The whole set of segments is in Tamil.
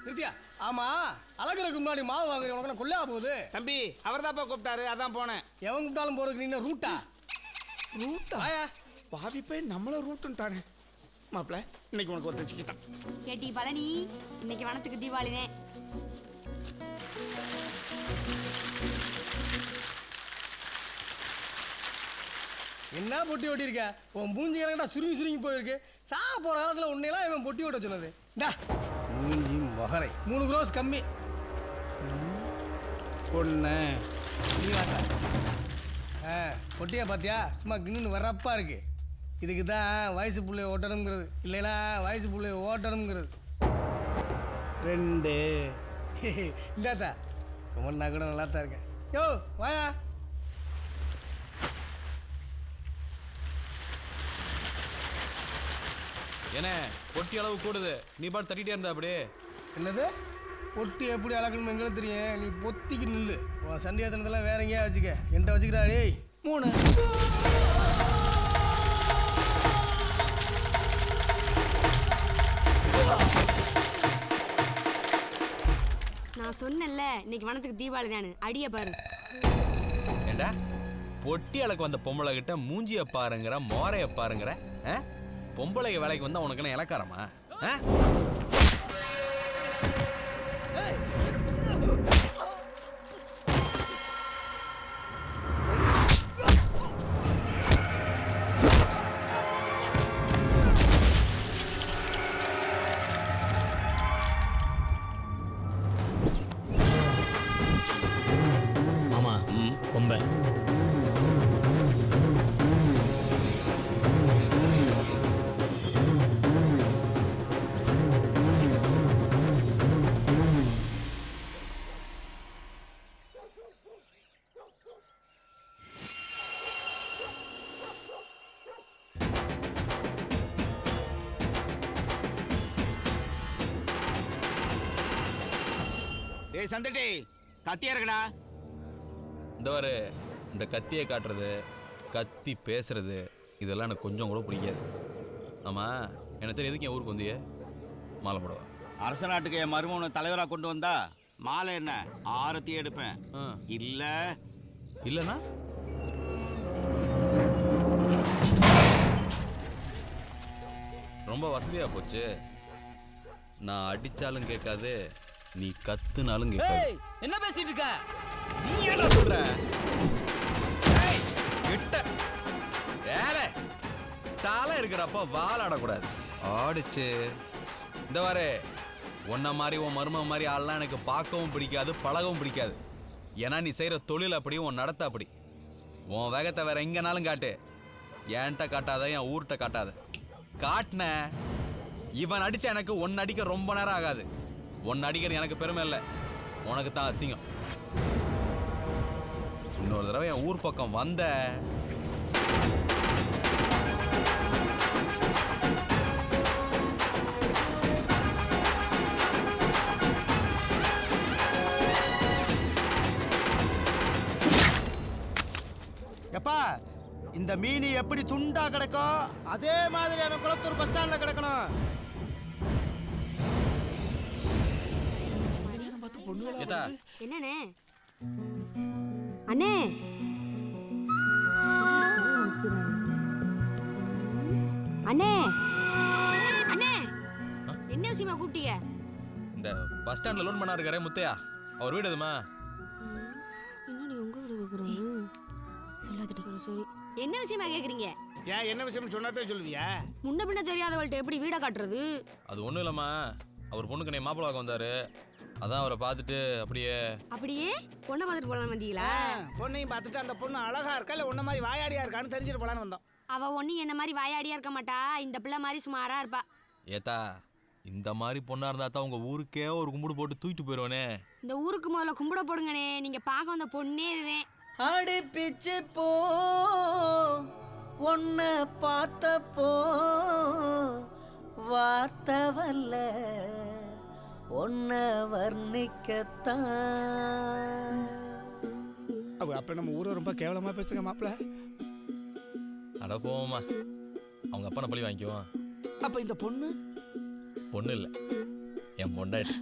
நிறுத்தியா? ஆமா, அழகுறதுக்கு முன்னாடி மாவு வாங்குறேன், உனக்கு கொள்ளையா போகுது? தம்பி அவர் தான்ப்பா கூப்பிட்டாரு, அதான் போனேன். எவன் கூப்பிட்டாலும் போறதுக்கு நீ ரூட்டா? ரூட்டா? பாவி போய் நம்மள ரூட்டுன்ட்டானே. மாப்பிள்ள இன்னைக்கு உனக்கு ஒரு தச்சுக்கிட்டான். கேட்டி பழனி, இன்னைக்கு வனத்துக்கு தீபாவளினே. என்ன பொட்டி ஓட்டி இருக்க? உன் மூஞ்சி கணக்கா சுருங்கி சுருங்கி போயிருக்கு. போற காலத்துல உன்னையெல்லாம் இவன் பொட்டி ஓட்ட சொன்னது. மூஞ்சி மொகரை 3 கிலோஸ் கம்மி. பொண்ணு நீ வாட்டா பொட்டியா பாத்தியா? சும்மா கின்னு வரப்பா இருக்கு. இதுக்கு தான் வயசு பிள்ளைய ஓட்டணுங்கிறது, இல்லைன்னா வயசு பிள்ளைய ஓட்டணுங்கிறது. 2 இல்லாத்தா கமன்னா கூட நல்லா தான் இருக்கேன். யோ வாயா. என்ன பொட்டி அளவு கூடுது, நீ பாட்டு தட்டிகிட்டே இருந்தா அப்படியே. என்னது பொட்டி எப்படி அளக்கணும் எங்களுக்கு தெரியும், நீ பொத்திக்கு நில்லு. உன் சண்டியாத்தனத்தெல்லாம் வேற எங்கேயா வச்சுக்க, என்கிட்ட வச்சுக்கிறா. டேய் 3. நான் சொன்னேன்ல இன்னைக்கு வனத்துக்கு தீபாவளி தானு, அடிய பாரு. ஏண்டா பொட்டி அளக்கு வந்த பொம்பளை கிட்ட மூஞ்சிய பாருங்கிற, மோரைய பாருங்கிற. பொம்பளை வேலைக்கு வந்தா உனக்கு என்ன இலக்காரமா? மாமா ரொம்ப சந்தடி கத்தியா இருக்கடா. இந்த ஒரு இந்த கத்தியை காட்டுறது, கத்தி பேசுறது, இதெல்லாம் எனக்கு கொஞ்சம் கூட பிடிக்காது. ஆமா என்ன தெரியும், எதுக்கு என் ஊருக்கு வந்தியே? மாலை போடுவா. அரச நாட்டுக்கு என் மருமகனை தலைவராக கொண்டு வந்தா மாலை என்ன ஆரத்தி எடுப்பேன். இல்லைன்னா ரொம்ப வசதியா போச்சு. நான் அடிச்சாலும் கேட்காது, நீ கத்துனாலும் கேட்காது. என்ன பேசிட்டு இருக்க? நீ என்ன சொல்ற? கிட்ட ஏலே தலை இருக்கிறப்ப வால் ஆடக்கூடாது. ஆடிச்சு இந்த வாரு உன்ன மாதிரி உன் மரும மாதிரி ஆள்லாம் எனக்கு பார்க்கவும் பிடிக்காது, பழகவும் பிடிக்காது. ஏன்னா நீ செய்யற தொழில் அப்படி, உன் நடத்த அப்படி. உன் வேகத்தை வேற எங்கனாலும் காட்டு, என்கிட்ட காட்டாத, என் ஊர்கிட்ட காட்டாத. காட்டின இவன் அடிச்ச எனக்கு ஒன்னு அடிக்க ரொம்ப நேரம் ஆகாது. ஒன்னு அடிக்கிறது எனக்கு பெருமை இல்லை, உனக்கு தான் அசிங்கம். இன்னொரு தடவை என் ஊர் பக்கம் வந்த எப்பா இந்த மீன் எப்படி துண்டா கிடக்கும் அதே மாதிரி அவன் குளத்தூர் பஸ் ஸ்டாண்ட்ல கிடக்கணும். என்னண்ணே அண்ணே? அண்ணே அண்ணே என்ன விஷயமா கூப்பிட்டீங்க? இந்த பஸ் ஸ்டாண்ட்ல லோன் பண்ணா இருக்காரே முத்தையா, அவர் வீடு எதுமா? என்னடி உங்க வீடு கேக்குறாரு? சொல்லாதடி. சரி என்ன விஷயமா கேக்குறீங்க? ஏன் என்ன விஷயம் சொன்னாதான் சொல்லுவியா? முன்ன பின்ன தெரியாதவள்கிட்ட எப்படி வீட காட்டுறது? அது ஒண்ணும் இல்லம்மா, அவர் பொண்ணுக்கு நீ மாப்பிள்ளை பார்க்க வந்தாரு, அதான் அவரை பார்த்துட்டு அப்படியே பொண்ணை பார்த்துட்டு போலாம் வந்தீங்களா? பொண்ணையும் பார்த்துட்டு அந்த பொண்ணு அழகா இருக்கா இல்ல உன்ன மாதிரி வாயாடியா இருக்கான்னு தெரிஞ்சுட்டு போலான்னு வந்தோம். அவ ஒண்ணு என்ன மாதிரி வாயாடியா இருக்க மாட்டா, இந்த பிள்ளை மாதிரி சுமாரா இருப்பா. ஏத்தா இந்த மாதிரி பொண்ணா இருந்தா தான் உங்க ஊருக்கே ஒரு கும்பிடு போட்டு தூக்கிட்டு போயிடுவானே. இந்த ஊருக்கு முதல்ல கும்பிட போடுங்கண்ணே, நீங்க பார்க்க வந்த பொண்ணே இதுதான். ஆடி பிச்சு போ உன்னை பார்த்தப்போ வார்த்தவல்ல உன்னை வர்ணிக்கத்தான். அவ அப்ப நம்ம ஊரை ரொம்ப கேவலமா பேசுங்க மாப்பிள்ள. அட போமா, அவங்க அப்பா பழி வாங்கிக்குவான். அப்ப இந்த பொண்ணு பொண்ணு இல்லை, என் பொண்டாட்டி.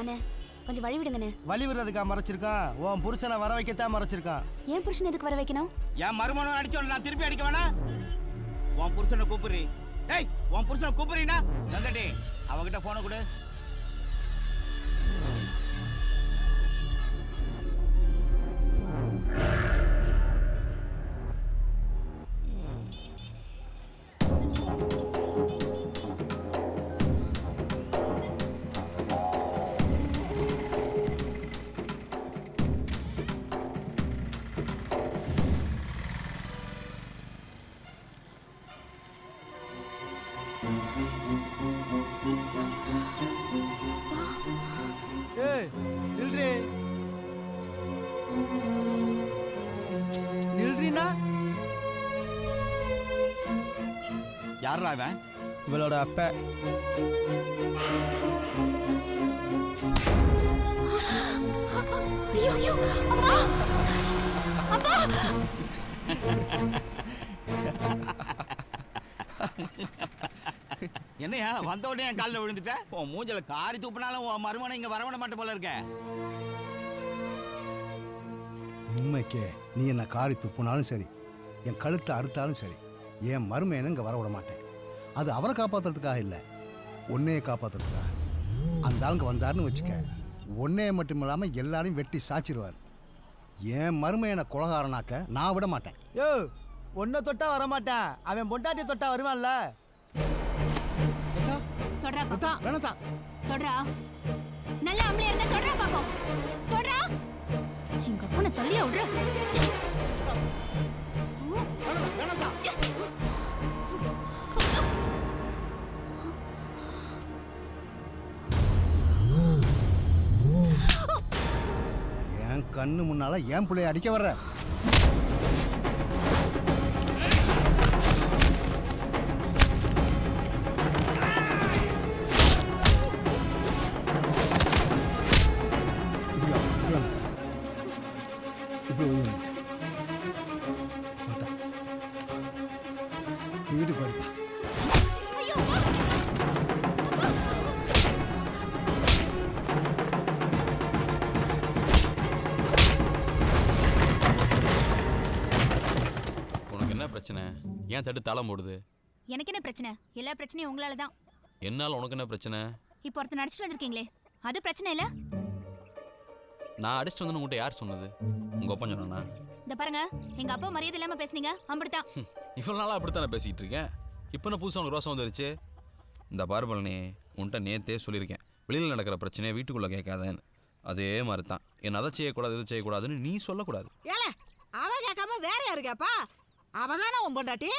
அண்ணே கொஞ்சம் வழி விடுங்கண்ணே. வழி விடுறதுக்கா மறைச்சிருக்கான்? உன் புருஷனை வர வைக்கத்தான் மறைச்சிருக்கான். ஏன் புருஷன் எதுக்கு வர வைக்கணும்? என் மருமகன் அடிச்சோன்னு நான் திருப்பி அடிக்க வேணா? உன் புருஷனை கூப்பிடுறி. ஏய், உன் புருஷனை கூப்பிடுறீனா? சந்தடி, அவகிட்ட போனை கொடு. ஏய் நில்றி, நில்றினா? யாரா அவன்? இவளோட அப்ப. ஐயோ ஐயோ அப்பா அப்பா. என்னையா வந்த உடனே என் காலில் விழுந்துட்ட? உன் மூஞ்சல காரி தூப்பினாலும் உன் மருமகனை இங்க வரவிட மாட்டே போல இருக்க. உண்மைக்கே நீ என்ன காரி துப்புனாலும் சரி, என் கழுத்தை அறுத்தாலும் சரி, என் மருமையனை இங்கே வர விட மாட்டேன். அது அவரை காப்பாற்றுறதுக்காக இல்லை, உன்னையை காப்பாற்றுறதுக்காக. அந்த ஆளுங்க வந்தாருன்னு வச்சுக்க, உன்னையை மட்டும் இல்லாமல் எல்லாரையும் வெட்டி சாச்சிருவார். என் மருமையனை கொலகாரனாக்க நான் விட மாட்டேன். யோ, உன்னை தொட்டா வரமாட்டேன், அவன் பொண்டாட்டி தொட்டா வருவான்ல. தொடரா பாப்பா. வேணாத்தா தொடரா. நல்ல ஆம்பளையா இருந்தா தொடரா பாப்போம். தொடரா. எங்க அப்பனை தள்ளியா விடுற? என் கண்ணு முன்னால என் பிள்ளைய அடிக்க வர்ற. வீட்டுக்கு போயிருப்பா. உனக்கு என்ன பிரச்சனை? ஏன் தட்டு தாளம் போடுது? எனக்கு என்ன பிரச்சனை? எல்லா பிரச்சனையும் உங்களால தான். என்னால் உனக்கு என்ன பிரச்சனை? இப்போ ஒருத்தர் நடிச்சிட்டு வந்திருக்கீங்களே, அது பிரச்சனை இல்ல? நான் அடிச்சுட்டு வந்து உங்கள்கிட்ட யார் சொன்னது? உங்க அப்பா சொன்னானா? இந்த பாருங்க, எங்க அப்பா மரியாதை இல்லாம பேசுனீங்க, அம்படுதான். இவ்வளோ நாளாக அப்படித்தானே பேசிக்கிட்டு இருக்கேன். இப்போ நான் புதுசாக உனக்கு ரோசம் வந்துருச்சு. இந்த பார்பலனே உன்கிட்ட நேற்றே சொல்லியிருக்கேன், வெளியில் நடக்கிற பிரச்சனையை வீட்டுக்குள்ளே கேட்காதேன்னு. அதே மாதிரி தான் என்ன அதை செய்யக்கூடாது இது செய்யக்கூடாதுன்னு நீ சொல்லக்கூடாது. ஏல அவ கேட்காம வேற யாரு கேப்பா? அவ தானே உன் பொண்டாட்டி.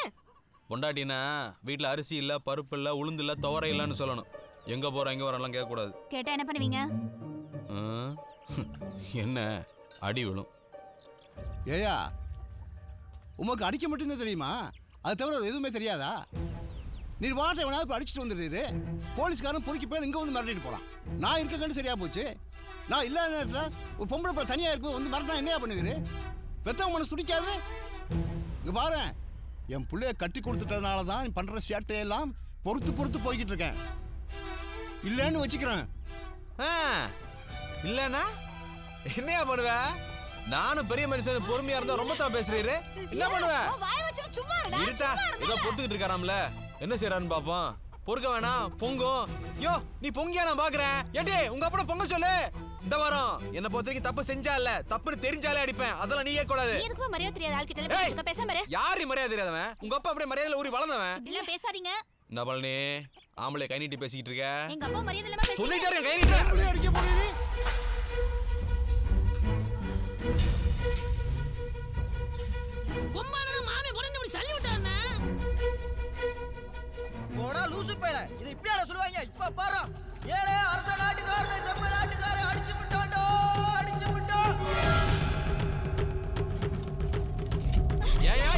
பொண்டாட்டினா வீட்டில் அரிசி இல்லை, பருப்பு இல்லை, உளுந்து இல்லை, துவரை இல்லைன்னு சொல்லணும். எங்கே போகிறோம் எங்கே வரலாம் கேட்கக்கூடாது. கேட்டா என்ன பண்ணுவீங்க? என்ன அடி விழும். ஏயா, உமக்கு அடிக்க மட்டும்தான் தெரியுமா? அது தவிர எதுவுமே தெரியாதா? நீ வாட்டை வேணா இப்போ அடிச்சுட்டு வந்துடுறீரு, போலீஸ்காரன் பொறுக்கி போய் இங்கே வந்து மிரட்டிட்டு போகிறான். நான் இருக்க கண்டு சரியா போச்சு. நான் இல்லாத நேரத்தில் ஒரு பொம்பளை பிள்ளை தனியாக இருக்கும் வந்து மிரட்டினா என்னையா பண்ணுவீரு? பெத்தவங்க மனசு துடிக்காது. இங்கே பாரு, என் பிள்ளைய கட்டி கொடுத்துட்டதுனால தான் பண்ணுற சேட்டையெல்லாம் பொறுத்து போய்கிட்டு இருக்கேன். இல்லைன்னு வச்சுக்கிறேன். இல்லைன்னா என்னையா பண்ணுவ? நானும் பெரிய மனுஷன் பொறுமையா இருந்தா ரொம்ப தான் பேசுறீரு. என்ன பண்ணுவேன்? வாய் வச்சிட்டு சும்மா இருடா. இருட்டா ஏதோ பொறுத்துக்கிட்டு இருக்காராம்ல, என்ன செய்யறான்னு பாப்போம். பொறுக்க வேணாம், பொங்கும். யோ நீ பொங்கியா நான் பாக்குறேன். ஏடி உங்க அப்பட பொங்க சொல்லு. இந்த வாரம் என்ன பொறுத்த வரைக்கும் தப்பு செஞ்சா இல்ல, தப்புன்னு தெரிஞ்சாலே அடிப்பேன். அதெல்லாம் நீ கேட்க கூடாது. எதுக்கு மரியாதை தெரியாத ஆள் கிட்ட பேசாம இரு. யாரு மரியாதை தெரியாதவன்? உங்க அப்பா அப்படியே மரியாதையில ஊறி வளர்ந்தவன். இல்ல பேசாதீங்க. என்ன பழனி ஆம்பளை கை நீட்டி பேசிக்கிட்டு இருக்க? எங்க அப்பா மரியாதை இல்லாம பேசுறீங்க. சொல்லிட்டாரு கை நீட்டி அடிக்க போறீங்க. கும்பானன மாமே பொறன்னு இப்படி தள்ளி விட்டானே. போடா லூசு பேல, இது இப்படியாடா சொல்லுவாங்க? இப்ப பாரு, ஏழே அரச நாட்டுக்காரனை செம்ம நாட்டுக்காரை அடிச்சு விட்டான்டோ, அடிச்சு விட்டான்.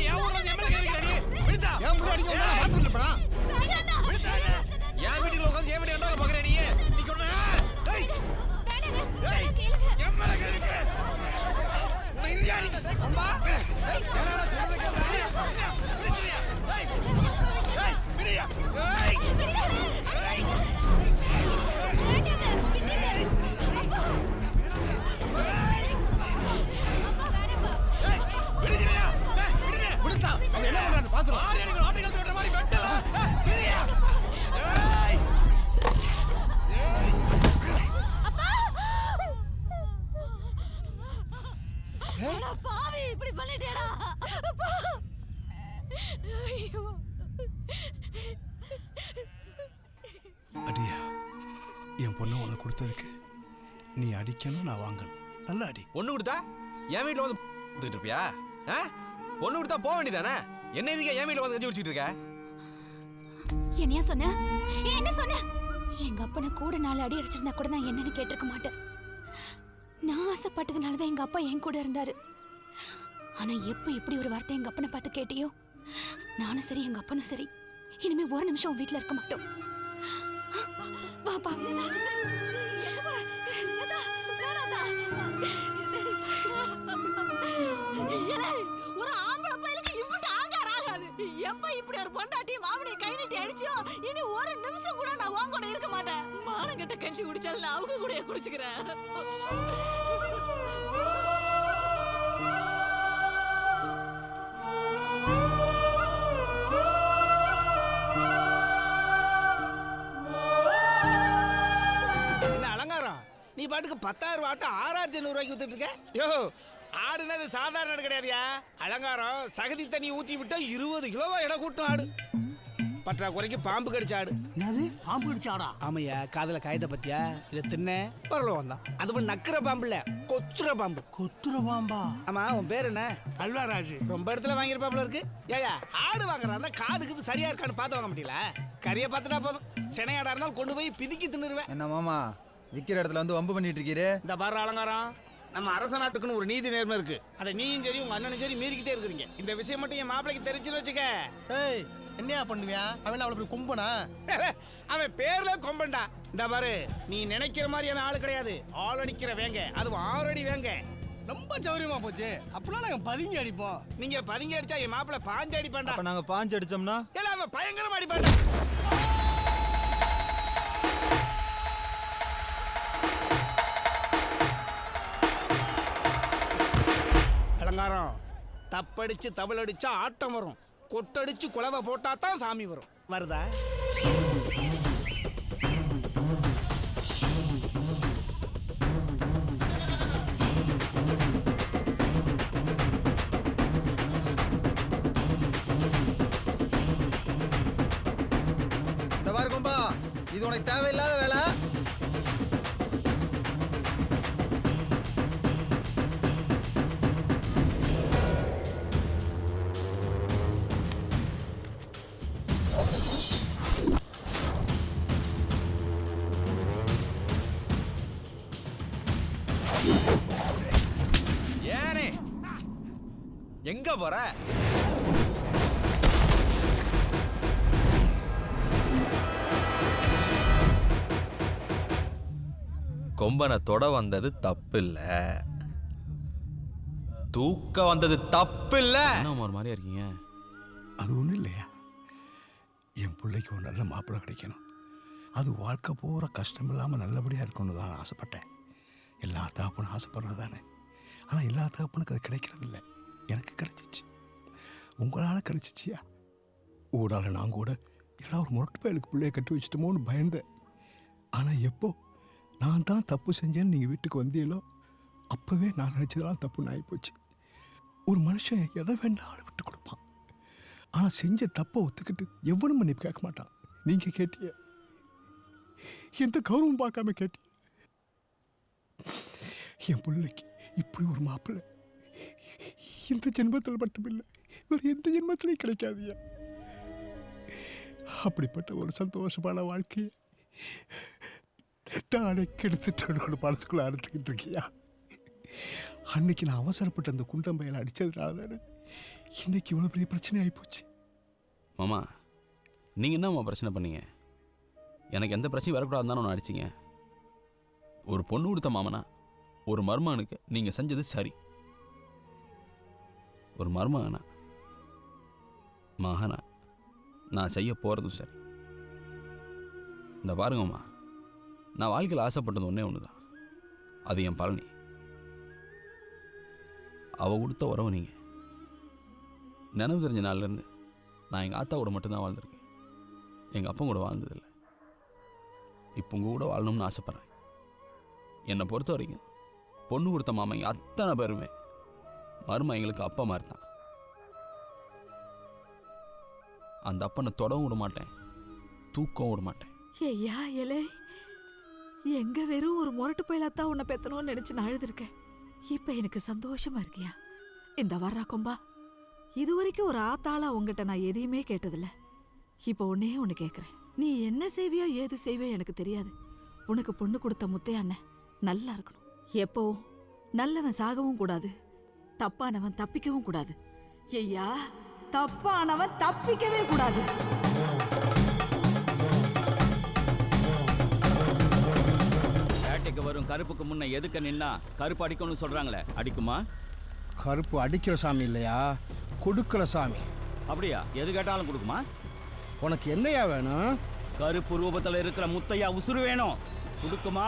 ஏன் ஊர்ல எம்எல்ஏ கேக்குற நீ? விடுடா. ஏன் முடி அடிக்க வந்தா பாத்துட்டு இருப்பா? விடுடா. ஏன் வீட்டுல உட்கார்ந்து ஏன் வீட்டு அண்டால பாக்குற நீ? நீ சொன்ன ஏய் எம்எல்ஏ கேக்குற. உன்னை இந்தியா நீ அம்மா. ஏய் என்னடா சொல்றத கேக்குற? ஏய் விடுயா. ஏய் என் பொண்ணை உனக்கு கொடுத்ததுக்கு நீ அடிக்கணும், நான் வாங்கணும். நல்லா அடி. பொண்ணு கொடுத்தா என் வீட்டில் வந்து கொடுத்துட்டு இருப்பியா? பொண்ணு கொடுத்தா போக வேண்டியதானே? என்ன இதுக்கு என் வீட்டில் வந்து கஞ்சி குடிச்சிட்டு இருக்க? என்னையா சொன்ன? என்ன சொன்ன? எங்க அப்பனை கூட 4 அடி அடிச்சிருந்தா கூட நான் என்னன்னு கேட்டிருக்க மாட்டேன். நான் ஆசைப்பட்டதுனாலதான் எங்க அப்பா என் கூட இருந்தாரு. ஆனா எப்ப எப்படி ஒரு வார்த்தை எங்க அப்பனை பார்த்து கேட்டியோ, நானும் சரி எங்க அப்பனும் சரி இனிமே ஒரு நிமிஷம் உன் வீட்டுல இருக்க மாட்டோம். வாப்பா. ஒரு ஆம்பளை பையலுக்கு இம்புட்டு ஆங்கார ஆகாது. எப்ப இப்படி ஒரு பொண்டாட்டி மாமனியை கை நீட்டி அடிச்சியோ, இனி ஒரு நிமிஷம் கூட நான் உன் கூட இருக்க மாட்டேன். மானங்கட்ட கஞ்சி குடிச்சாலும் நான் அவங்க கூட குடிச்சுக்கிறேன். நீ பாட்டுக்கு 10,000 ஆட்டு 6,500 ரூபாய்க்கு வித்துட்டு இருக்க. யோ, ஆடுனா இது சாதாரண ஆடு கிடையாதுயா. அலங்காரம் சகதி தண்ணி ஊற்றி விட்டா 20 கிலோவா இடம் கூட்டும் ஆடு. பற்றாக்குறைக்கு பாம்பு கடிச்ச ஆடு. என்னது பாம்பு கடிச்ச ஆடா? ஆமையா, காதல காயத்தை பத்தியா? இதை தின்ன பரவாயில்ல வந்தான். அது நக்கிற பாம்பு இல்ல, கொத்துற பாம்பு. கொத்துற பாம்பா? ஆமா, உன் பேர் என்ன? கல்வராஜ். ரொம்ப இடத்துல வாங்கியிருப்பாப்புல இருக்கு. ஏயா, ஆடு வாங்குறான் காதுக்கு சரியா இருக்கான்னு பார்த்து வாங்க முடியல. கறியை பார்த்துட்டா போதும். சினையாடா இருந்தாலும் கொண்டு போய் பிதுக்கி தின்னுருவேன். என்ன மாமா விக்கிற இடத்துல வந்து வம்பு பண்ணிட்டு இருக்கீரு? இந்த பாரு அலங்காரம், நம்ம அரச நாட்டுக்குன்னு ஒரு நீதி நேர்மை இருக்கு. அதை நீயும் சரி உங்க அண்ணனும் சரி மீறிக்கிட்டே இருக்கிறீங்க. இந்த விஷயம் மட்டும் என் மாப்பிளைக்கு தெரிஞ்சுன்னு வச்சுக்க. ஏய், என்னையா பண்ணுவியா? அவன் அவ்வளவு பெரிய கும்பனா? அவன் பேர்ல கொம்பன்டா. இந்த பாரு, நீ நினைக்கிற மாதிரியான ஆளு கிடையாது. ஆள் அடிக்கிற வேங்க, அதுவும் 6 அடி வேங்க. ரொம்ப சௌரியமா போச்சு. அப்பலாம் நாங்க பதுங்கி அடிப்போம். நீங்க பதுங்கி அடிச்சா என் மாப்பிளை பாஞ்சு அடிப்பான்டா. அப்ப நாங்க பாஞ்சு அடிச்சோம்னா இல்ல, அவன் பயங்கரமா அடிப்பான்டா. அலங்காரம், தப்படிச்சு தவள் அடிச்சா ஆட்டம் வரும். கொட்டடிச்சு குலவை போட்டா தான் சாமி வரும். வருதா? இந்த பாரு கொம்பா, இது உனக்கு தேவையில்லாத வேலை. ஏனே எங்க போற? கொம்பனை தொட வந்தது தப்பு இல்ல, தூக்க வந்தது தப்பு இல்ல. என்ன ஒரு மாதிரியா இருக்கீங்க? அது ஒன்றும் இல்லையா, என் பிள்ளைக்கு ஒரு நல்ல மாப்பிள்ளை கிடைக்கணும். அது வாழ்க்கை பூரா கஷ்டம் இல்லாமல் நல்லபடியாக இருக்கணும்னு தான் ஆசைப்பட்டேன். எல்லா தகப்பனும் ஆசைப்படுறது தானே. ஆனால் எல்லா தகப்பனுக்கு அது கிடைக்கிறது இல்லை. எனக்கு கிடைச்சிச்சு, உங்களால் கிடைச்சிச்சியா? ஊடால நான் கூட எல்லாம் ஒரு முரட்டு பயலுக்கு பிள்ளைய கட்டி வச்சுட்டோமோன்னு பயந்தேன். ஆனால் எப்போ நான் தான் தப்பு செஞ்சேன்னு நீங்கள் வீட்டுக்கு வந்தீங்களோ அப்போவே நான் நினச்சதெல்லாம் தப்புன்னு ஆகிப்போச்சு. ஒரு மனுஷன் எதை வேண்டாலும் விட்டு கொடுப்பான். ஆனால் செஞ்ச தப்பை ஒத்துக்கிட்டு எவனும் மன்னிப்பு கேட்க மாட்டான். நீங்கள் கேட்டிய, எந்த கௌரவம் பார்க்காம கேட்டிய. என் பிள்ளைக்கு இப்படி ஒரு மாப்பிள்ளை இந்த ஜென்மத்தில் மட்டுமில்லை, வேறு எந்த ஜென்மத்திலையும் கிடைக்காதியா. அப்படிப்பட்ட ஒரு சந்தோஷமான வாழ்க்கையை நானே கெடுத்துட்டோட மனசுக்குள்ள அறுத்துக்கிட்டு இருக்கியா. அன்னைக்கு நான் அவசரப்பட்டு அந்த குண்டம்பையில அடிச்சதுனால தானே இன்னைக்கு இவ்வளோ பெரிய பிரச்சனை ஆகிப்போச்சு. மாமா, நீங்கள் என்னம்மா பிரச்சனை பண்ணீங்க? எனக்கு எந்த பிரச்சனையும் வரக்கூடாதுன்னு தானே ஒன்று அடிச்சிங்க. ஒரு பொண்ணு கொடுத்த மாமனா ஒரு மருமகனுக்கு நீங்கள் செஞ்சது சரி. ஒரு மருமகனா மகனா நான் செய்ய போகிறதும் சரி. இந்த பாருங்கம்மா, நான் வாழ்க்கையில் ஆசைப்பட்டது ஒன்றே ஒன்று தான், அது என் பழனி. அவள் கொடுத்த உறவு நீங்கள். நினைவு தெரிஞ்ச நாள்லேருந்து நான் எங்கள் ஆத்தா கூட மட்டும்தான் வாழ்ந்துருக்கேன், எங்கள் அப்பா கூட வாழ்ந்ததில்லை. இப்போ உங்கள் கூட வாழணும்னு ஆசைப்பட்றேன். என்னை பொறுத்த வரைக்கும் பொண்ணு கொடுத்த மாமைங்க அத்தனை பேருமே மருமா எங்களுக்கு அப்பா மாதிரி தான். அந்த அப்பனை தொடவும் விட மாட்டேன், தூக்கவும் விட மாட்டேன். ஐயா இலை எங்க வெறும் ஒரு முரட்டு பயிலாத்தான் உன்னை பெத்தணும்னு நினைச்சு நான் அழுதுருக்கேன். இப்ப எனக்கு சந்தோஷமா இருக்கியா? இந்த வர்றா கொம்பா, இது வரைக்கும் ஒரு ஆத்தாளா உங்ககிட்ட நான் எதையுமே கேட்டதில்ல. இப்ப ஒன்னே ஒண்ணு கேக்குறேன். நீ என்ன செய்வியோ ஏது செய்வியோ எனக்கு தெரியாது. உனக்கு பொண்ணு கொடுத்த முத்தைய அண்ணன் நல்லா இருக்கணும். எப்பவும் நல்லவன் சாகவும் கூடாது, தப்பானவன் தப்பிக்கவும் கூடாது. ஐயா, தப்பானவன் தப்பிக்கவே கூடாது. வேட்டைக்கு வரும் கருப்புக்கு முன்ன எதுக்க நின்னா கருப்பு அடிக்கணும்னு சொல்றாங்களே, அடிக்குமா? கருப்பு அடிக்கிற சாமி இல்லையா, கொடுக்கிற சாமி. அப்படியா? எது கேட்டாலும் கொடுக்குமா? உனக்கு என்னையா வேணும்? கருப்பு ரூபத்துல இருக்கிற முத்தையா உசுறு வேணும், கொடுக்குமா?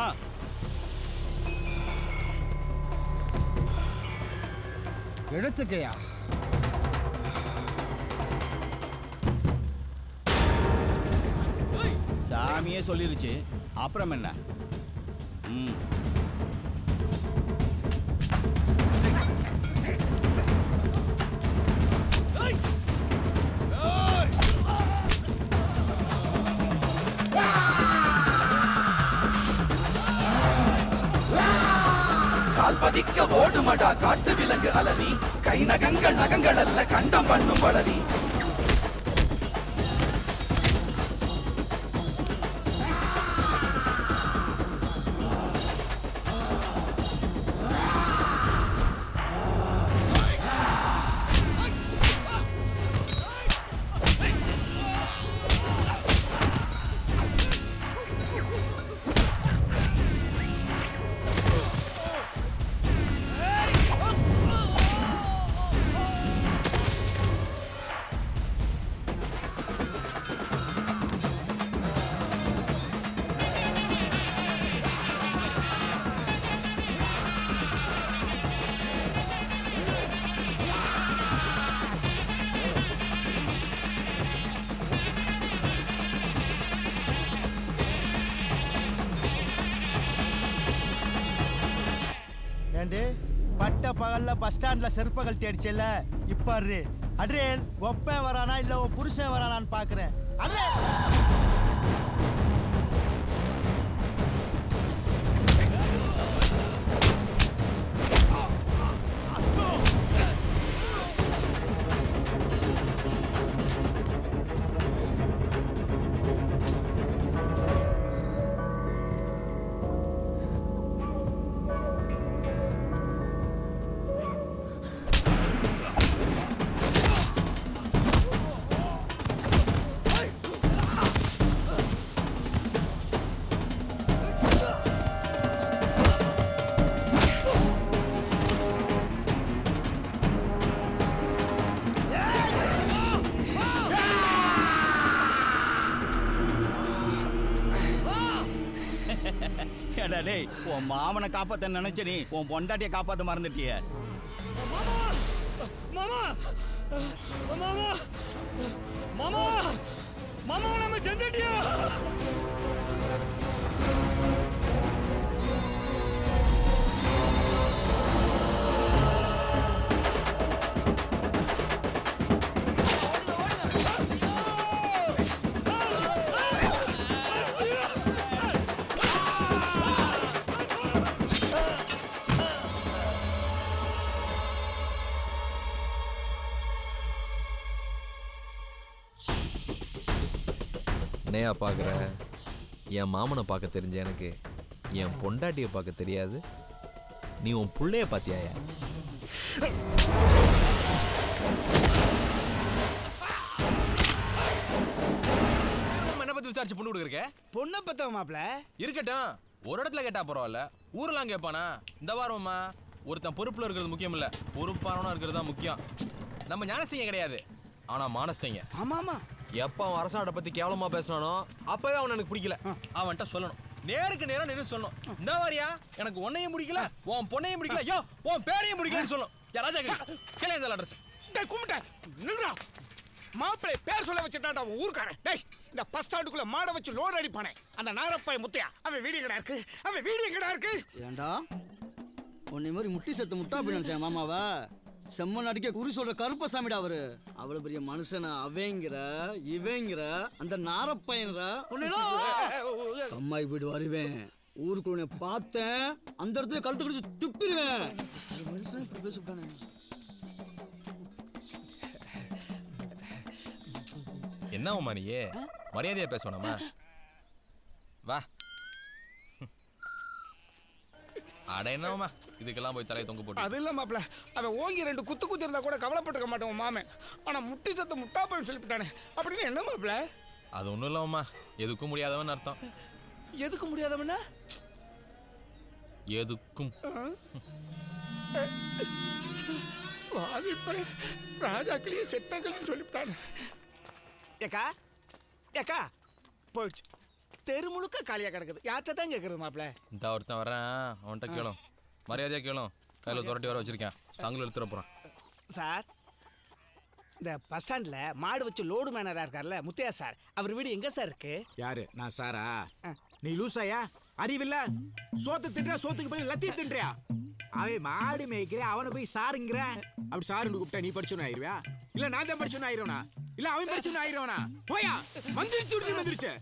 எடுத்துக்கையா. சாமியே சொல்லிருச்சு, அப்புறம் என்ன? ம். பதிக்க ஓடுமடா காட்டு விலங்கு அலறி, கை நகங்கள் நகங்கள் அல்ல கண்டம் பண்ணும் வளரி. ஏண்டே, பட்ட பகல்ல பஸ் ஸ்டாண்ட்ல செருப்பகள் தேடிச்சல, இப்ப அட்ரேன் ஒப்பன் வரானா இல்ல உன் புருஷன் வரானான்னு பாக்குறேன். அட்ரே ஏடா டேய், உன் மாமனை காப்பாத்த நினைச்ச நீ உன் பொண்டாட்டிய காப்பாத்த மறந்துட்டிய. மாமா மாமா மாமா மாமா நம்ம சென்றுட்டியா? என்னையா பார்க்குற? என் மாமனை பார்க்க தெரிஞ்ச எனக்கு என் பொண்டாட்டியை பார்க்க தெரியாது. நீ உன் புள்ளைய பார்த்தியாயா? என்ன பத்தி விசாரிச்சு பொண்ணு கொடுக்குறக்க? பொண்ணை பத்தவ மாப்பிள இருக்கட்டும், ஒரு இடத்துல கேட்டா பரவாயில்ல, ஊரெல்லாம் கேட்பானா? இந்த வாரம்மா ஒருத்தன் பொறுப்புல இருக்கிறது முக்கியம் இல்ல, பொறுப்பானவனா இருக்கிறது தான் முக்கியம். நம்ம ஞானஸ்தீங்க கிடையாது, ஆனா மானஸ்தீங்க. ஆமா ஆமா. எப்ப அவன் அரசாணை பத்தி கேவலமா பேசினானோ அப்பவே அவன் எனக்கு பிடிக்கல. அவன்கிட்ட சொல்லணும், நேருக்கு நேரம் நின்று சொல்லணும். இந்த வாரியா எனக்கு உன்னையும் பிடிக்கல, உன் பொண்ணையும் பிடிக்கல, ஐயோ உன் பேரையும் பிடிக்கலன்னு சொல்லணும். ராஜா கேளு இந்த அட்ரஸ். டேய் கும்பிட்ட நில்றா. மாப்பிளை பேர் சொல்ல வச்சுட்டான் அவன் ஊர்க்காரன். டேய், இந்த பஸ் ஸ்டாண்டுக்குள்ள மாட வச்சு லோடு அடிப்பானே அந்த நாரப்பாய் முத்தையா, அவன் வீடியோ கடை இருக்கு, அவன் வீடியோ கடை இருக்கு. ஏண்டா உன்னை மாதிரி முட்டி செத்து முட்டா அப்படி நினைச்சேன் மாமாவா? செம்மன் அடிக்க குறி சொல்ற கருப்பசாமிடா அவரு. அவ்வளவு பெரிய மனுஷனா அவங்கிற இவங்கிற அந்த நாரப்பையன்ற அம்மாய் வீடு வருவேன். ஊருக்குள்ள பார்த்தேன் அந்த இடத்துல கழுத்து கடிச்சு துப்பிடுவேன். இந்த மனுஷன் இப்படி பேசிவிட்டானே. என்ன உமா நீ மரியாதையா பேசணுமா? வா. அட என்னமா இதுக்கெல்லாம் போய் தலையை தொங்க போட்டு. அது இல்ல மாப்ள, அவன் ஓங்கி 2 குத்து இருந்தா கூட கவலைப்பட்டுக்க மாட்டேன் உன் மாமன். ஆனா முட்டி சத்த முட்டா போய் சொல்லிவிட்டானே, அப்படின்னு என்ன மாப்ள? அது ஒண்ணும் இல்லம்மா, எதுக்கும் முடியாதவன் அர்த்தம். எதுக்கு முடியாதவனா? எதுக்கும். வாலிப்ப ராஜாக்களையே செத்தக்கள்னு சொல்லிவிட்டானே. ஏக்கா ஏக்கா போயிடுச்சு. தெரு முழுக்க காலியா கிடக்குது. யார்கிட்ட தான் கேட்கறது மாப்ள? இந்த ஒருத்தன் வர்றேன், அவன்கிட்ட கேளும். மரியாதையா கேளும். கையில் துரட்டி வர வச்சிருக்கேன், தாங்களும் எடுத்துட போறான். சார், இந்த பஸ் ஸ்டாண்ட்ல மாடு வச்சு லோடு மேனரா இருக்கார்ல முத்தையா சார், அவர் வீடு எங்க சார் இருக்கு? யாரு? நான் சாரா? நீ லூசாயா? அறிவில்ல? சோத்து தின்றா, சோத்துக்கு போய் லத்தி தின்றியா? அவன் மாடு மேய்க்கிற, அவனை போய் சாருங்கிற. அப்படி சாருன்னு கூப்பிட்டா நீ படிச்சோன்னு ஆயிருவியா? இல்ல நான் தான் படிச்சோன்னு ஆயிருவனா? இல்ல அவன் படிச்சோன்னு ஆயிருவனா? போயா வந்துருச்சு வந்துருச்சு.